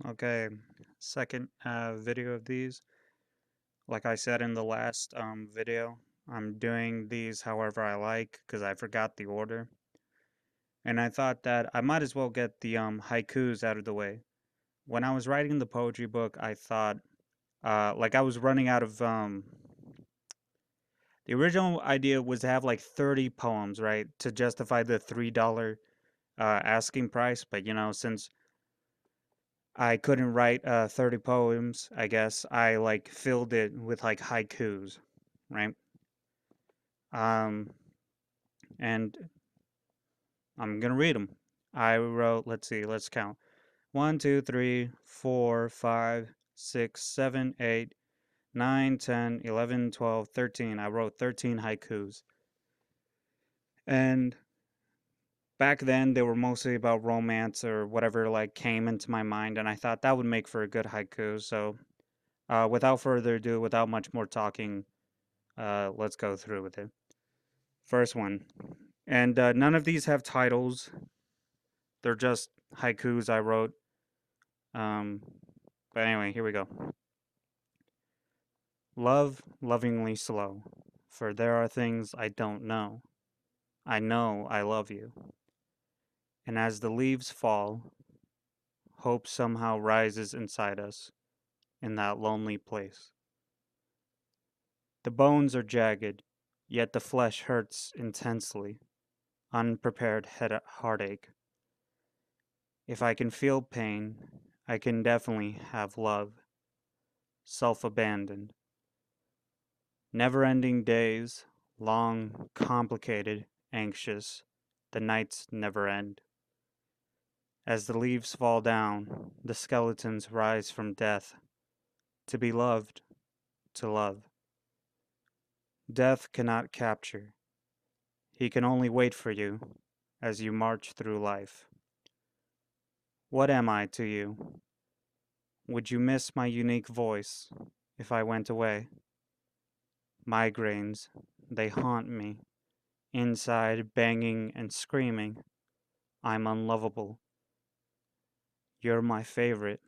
Okay, second video of these. Like I said in the last video, I'm doing these however I like because I forgot the order. And I thought that I might as well get the haikus out of the way. When I was writing the poetry book, I thought like I was running out of the original idea was to have like 30 poems, right, to justify the $3 asking price, but since I couldn't write 30 poems, I guess. I like filled it with like haikus, right? Um, and I'm gonna read them. I wrote, let's see, let's count. 1, 2, 3, 4, 5, 6, 7, 8, 9, 10, 11, 12, 13. I wrote 13 haikus. And back then, they were mostly about romance or whatever like came into my mind, and I thought that would make for a good haiku. So, without further ado, without much more talking, let's go through with it. First one. And none of these have titles. They're just haikus I wrote. Um, but anyway, here we go. Love lovingly slow, for there are things I don't know. I know I love you. And as the leaves fall, hope somehow rises inside us in that lonely place. The bones are jagged, yet the flesh hurts intensely, unprepared heartache. If I can feel pain, I can definitely have love, self abandoned. Never ending days, long, complicated, anxious, the nights never end. As the leaves fall down, the skeletons rise from death, to be loved, to love. Death cannot capture, he can only wait for you as you march through life. What am I to you? Would you miss my unique voice if I went away? Migraines, they haunt me, inside banging and screaming. I'm unlovable. You're my favorite,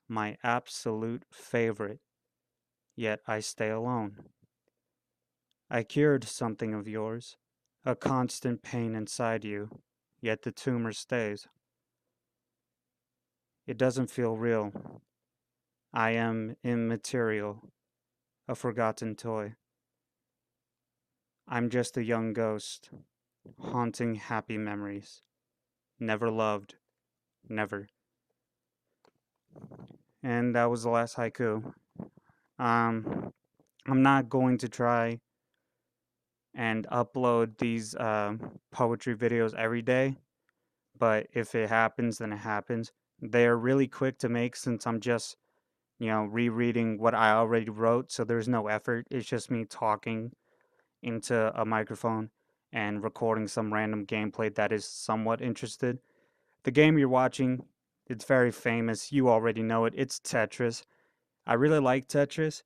my absolute favorite, yet I stay alone. I cured something of yours, a constant pain inside you, yet the tumor stays. It doesn't feel real. I am immaterial, a forgotten toy. I'm just a young ghost, haunting happy memories. Never loved, never. And that was the last haiku. Um, I'm not going to try and upload these poetry videos every day, but if it happens, then it happens. They're really quick to make since I'm just, rereading what I already wrote, so there's no effort. It's just me talking into a microphone and recording some random gameplay that is somewhat interested. The game you're watching, it's very famous. You already know it. It's Tetris. I really like Tetris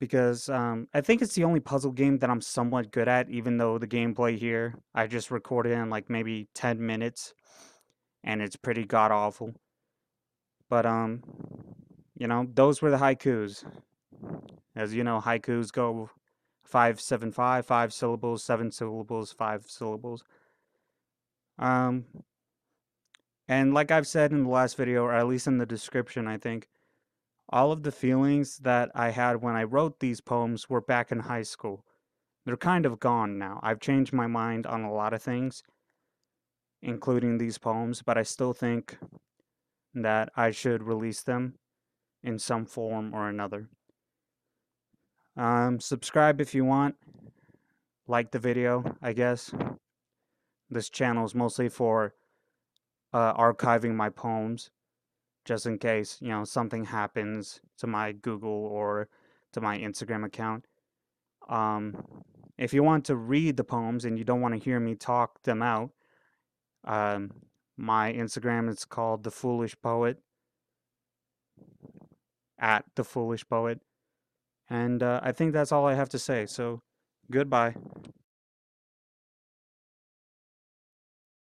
because I think it's the only puzzle game that I'm somewhat good at, even though the gameplay here I just recorded in like maybe 10 minutes and it's pretty god awful. But those were the haikus. As you know, haikus go 5 7 5, 5 syllables, 7 syllables, 5 syllables. Um and like I've said in the last video, or at least in the description, I think all of the feelings that I had when I wrote these poems were back in high school. They're kind of gone now. I've changed my mind on a lot of things, including these poems, but I still think that I should release them in some form or another. Subscribe if you want. Like the video, I guess. This channel is mostly for archiving my poems, just in case, something happens to my Google or to my Instagram account. Um, if you want to read the poems and you don't want to hear me talk them out, um, my Instagram is called The Foolish Poet, at The Foolish Poet. And I think that's all I have to say. So, goodbye.